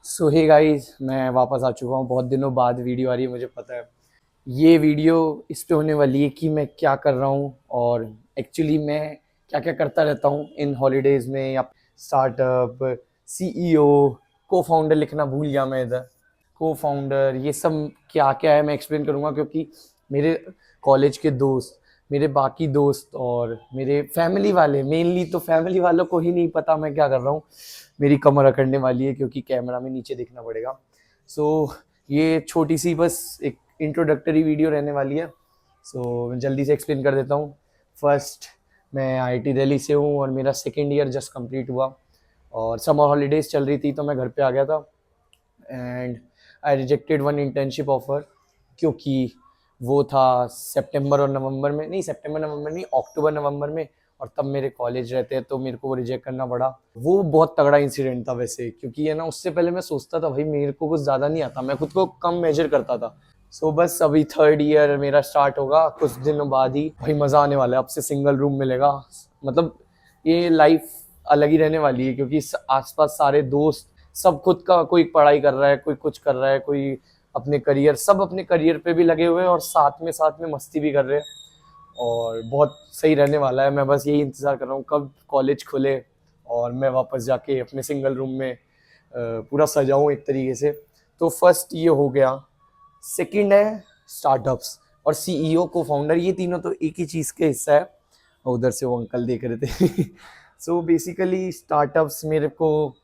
सो hey guys, मैं वापस आ चुका हूँ। बहुत दिनों बाद वीडियो आ रही है, मुझे पता है। ये वीडियो इस पे होने वाली है कि मैं क्या कर रहा हूँ और एक्चुअली मैं क्या क्या करता रहता हूँ इन हॉलीडेज में, या स्टार्टअप, सीईओ, को फाउंडर लिखना भूल गया मैं इधर। को फाउंडर ये सब क्या क्या है मैं एक्सप्लेन करूँगा, क्योंकि मेरे कॉलेज के दोस्त, मेरे बाकी दोस्त और मेरे फैमिली वाले, मेनली तो फैमिली वालों को ही नहीं पता मैं क्या कर रहा हूँ। मेरी कमर अकड़ने वाली है क्योंकि कैमरा में नीचे देखना पड़ेगा। सो ये छोटी सी बस एक इंट्रोडक्टरी वीडियो रहने वाली है। सो जल्दी से एक्सप्लेन कर देता हूँ। फर्स्ट, मैं आईआईटी दिल्ली से हूँ और मेरा सेकेंड ईयर जस्ट कंप्लीट हुआ और समर हॉलीडेज चल रही थी तो मैं घर पे आ गया था। And I rejected one internship offer, क्योंकि वो था सितंबर और नवंबर में, नहीं सितंबर नवंबर नहीं, अक्टूबर नवंबर में, और तब मेरे कॉलेज रहते हैं तो मेरे को वो रिजेक्ट करना पड़ा। वो बहुत तगड़ा इंसिडेंट था वैसे, क्योंकि है ना, उससे पहले मैं सोचता था भाई मेरे को कुछ ज़्यादा नहीं आता, मैं खुद को कम मेजर करता था। सो बस अभी थर्ड ईयर मेरा स्टार्ट होगा कुछ दिनों बाद ही, भाई मज़ा आने वाला है। अब से सिंगल रूम मिलेगा, मतलब ये लाइफ अलग ही रहने वाली है, क्योंकि आसपास सारे दोस्त सब खुद का, कोई पढ़ाई कर रहा है, कोई कुछ कर रहा है, कोई अपने करियर, सब अपने करियर पे भी लगे हुए हैं और साथ में मस्ती भी कर रहे हैं। और बहुत सही रहने वाला है। मैं बस यही इंतज़ार कर रहा हूँ कब कॉलेज खुले और मैं वापस जाके अपने सिंगल रूम में पूरा सजाऊँ एक तरीके से। तो फर्स्ट ये हो गया। सेकंड है स्टार्टअप्स और सीईओ को फाउंडर, ये तीनों तो एक ही चीज़ के हिस्सा है। और उधर से वो अंकल देख रहे थे। सो बेसिकली स्टार्टअप्स मेरे को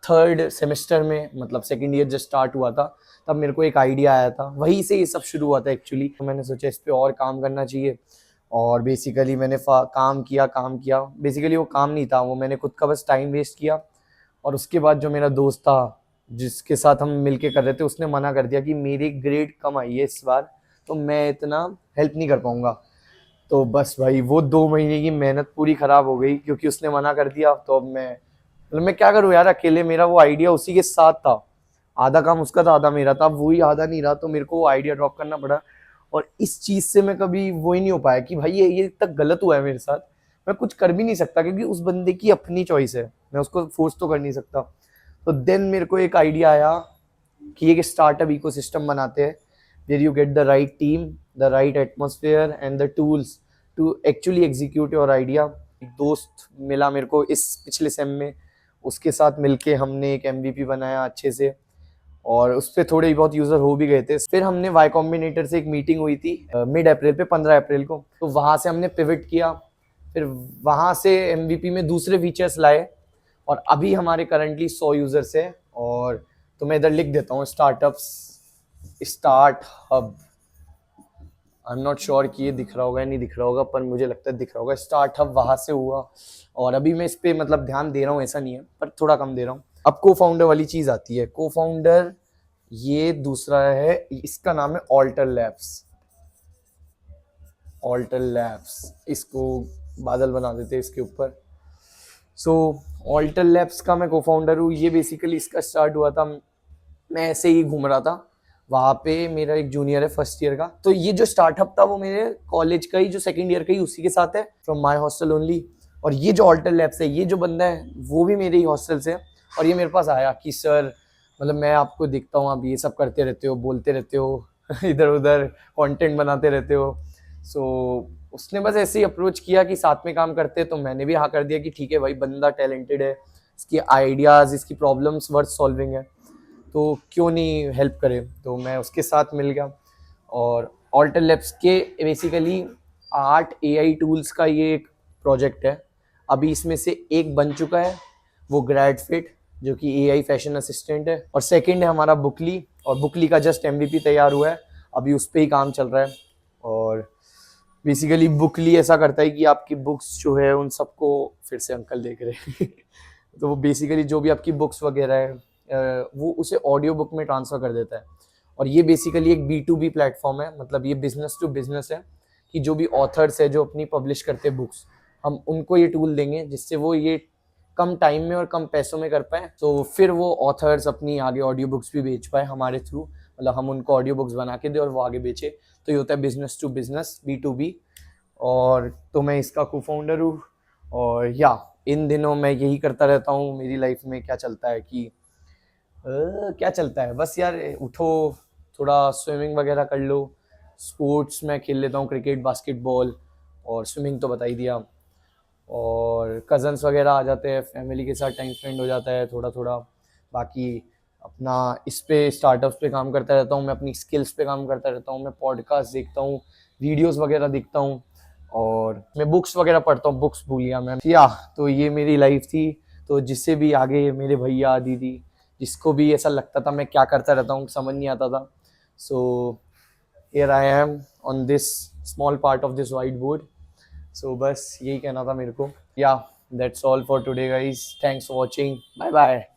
थर्ड सेमेस्टर में, मतलब सेकंड ईयर जब स्टार्ट हुआ था, तब मेरे को एक आइडिया आया था। वहीं से ये सब शुरू हुआ था एक्चुअली। तो मैंने सोचा इस पे और काम करना चाहिए और बेसिकली मैंने काम किया। बेसिकली वो काम नहीं था, वो मैंने खुद का बस टाइम वेस्ट किया। और उसके बाद जो मेरा दोस्त था जिसके साथ हम मिलके कर रहे थे, उसने मना कर दिया कि मेरी ग्रेड कम आई है इस बार, तो मैं इतना हेल्प नहीं कर पाऊंगा। तो बस भाई वो 2 महीने की मेहनत पूरी खराब हो गई, क्योंकि उसने मना कर दिया। तो अब मैं, मतलब मैं क्या करूँ यार, अकेले मेरा वो आइडिया उसी के साथ था। आधा काम उसका था, आधा मेरा था। वही आधा नहीं रहा तो मेरे को वो आइडिया ड्रॉप करना पड़ा। और इस चीज से मैं कभी वो ही नहीं हो पाया कि भाई ये तक गलत हुआ है मेरे साथ। मैं कुछ कर भी नहीं सकता क्योंकि उस बंदे की अपनी चॉइस है, मैं उसको फोर्स तो कर नहीं सकता। तो देन मेरे को एक आइडिया आया कि एक स्टार्टअप इकोसिस्टम बनाते हैं, where you get the right team, the right atmosphere and the tools to actually execute your idea. एक दोस्त मिला मेरे को इस पिछले सेम में, उसके साथ मिलके हमने एक एमवीपी बनाया अच्छे से, और उस पर थोड़े बहुत यूजर हो भी गए थे। फिर हमने वाई कॉम्बिनेटर से एक मीटिंग हुई थी मिड अप्रैल पे, 15 अप्रैल को। तो वहां से हमने पिवट किया। फिर वहां से एमवीपी में दूसरे फीचर्स लाए और अभी हमारे करंटली 100 यूजर्स है। और तो मैं इधर लिख देता हूँ startups, start hub. I am not sure कि ये दिख रहा होगा या नहीं दिख रहा होगा, पर मुझे लगता है दिख रहा होगा। स्टार्ट हब वहां से हुआ और अभी मैं इस पे मतलब ध्यान दे रहा हूँ, ऐसा नहीं है, पर थोड़ा कम दे रहा हूँ। अब को फाउंडर वाली चीज आती है। को फाउंडर ये दूसरा है, इसका नाम है ऑल्टर लैब्स। ऑल्टर लैब्स, इसको बादल बना देते हैं इसके ऊपर। सो ऑल्टर लैब्स का मैं को फाउंडर हूँ। ये बेसिकली इसका स्टार्ट हुआ था, मैं ऐसे ही घूम रहा था वहाँ पे। मेरा एक जूनियर है फर्स्ट ईयर का, तो ये जो स्टार्टअप था वो मेरे कॉलेज का ही, जो सेकंड ईयर का ही, उसी के साथ है, फ्रॉम माय हॉस्टल ओनली। और ये जो ऑल्टर लैब्स है, ये जो बंदा है वो भी मेरे ही हॉस्टल से है। और ये मेरे पास आया कि सर, मतलब मैं आपको देखता हूँ आप ये सब करते रहते हो, बोलते रहते हो, इधर उधर कंटेंट बनाते रहते हो। सो उसने बस ऐसे ही अप्रोच किया कि साथ में काम करते हैं, तो मैंने भी हाँ कर दिया कि ठीक है भाई, बंदा टैलेंटेड है, इसकी आइडियाज़, इसकी प्रॉब्लम्स वर्थ सॉल्विंग है, तो क्यों नहीं हेल्प करे। तो मैं उसके साथ मिल गया। और ऑल्टर लैब्स के बेसिकली 8 AI टूल्स का ये एक प्रोजेक्ट है। अभी इसमें से एक बन चुका है, वो ग्रैड फिट, जो कि AI फैशन असिस्टेंट है। और सेकंड है हमारा बुकली, और बुकली का जस्ट एमवीपी तैयार हुआ है, अभी उस पर ही काम चल रहा है। और बेसिकली बुकली ऐसा करता है कि आपकी बुक्स जो है उन सबको, फिर से अंकल देख रहे हैं। तो वो बेसिकली जो भी आपकी बुक्स वगैरह है वो उसे ऑडियो बुक में ट्रांसफर कर देता है। और ये बेसिकली एक B2B प्लेटफॉर्म है, मतलब ये बिजनेस टू बिजनेस है, कि जो भी ऑथर्स है जो अपनी पब्लिश करते हैं बुक्स, हम उनको ये टूल देंगे जिससे वो ये कम टाइम में और कम पैसों में कर पाए। तो फिर वो ऑथर्स अपनी आगे ऑडियो बुक्स भी बेच पाए हमारे थ्रू, मतलब हम उनको ऑडियो बुक्स बना के दे और वो आगे बेचे। तो ये होता है बिजनेस टू बिजनेस, B2B। और तो मैं इसका को फाउंडर हूँ। और या इन दिनों मैं यही करता रहता हूँ। मेरी लाइफ में क्या चलता है कि क्या चलता है बस यार, उठो, थोड़ा स्विमिंग वगैरह कर लो, स्पोर्ट्स में खेल लेता हूँ, क्रिकेट, बास्केटबॉल, और स्विमिंग तो बता ही दिया। और कज़न्स वगैरह आ जाते हैं, फैमिली के साथ टाइम स्पेंड हो जाता है थोड़ा थोड़ा। बाकी अपना इस पे स्टार्टअप्स पे काम करता रहता हूँ, मैं अपनी स्किल्स पे काम करता रहता हूँ, मैं पॉडकास्ट देखता हूँ, वीडियोस वगैरह देखता हूँ, और मैं बुक्स वगैरह पढ़ता हूँ। बुक्स भूल गया मैं, या तो ये मेरी लाइफ थी। तो जिससे भी आगे मेरे भैया दीदी, जिसको भी ऐसा लगता था मैं क्या करता रहता हूँ, समझ नहीं आता था, so here I am on this small part of this white board. सो बस यही कहना था मेरे को। Yeah that's all for today guys, thanks for watching, bye bye.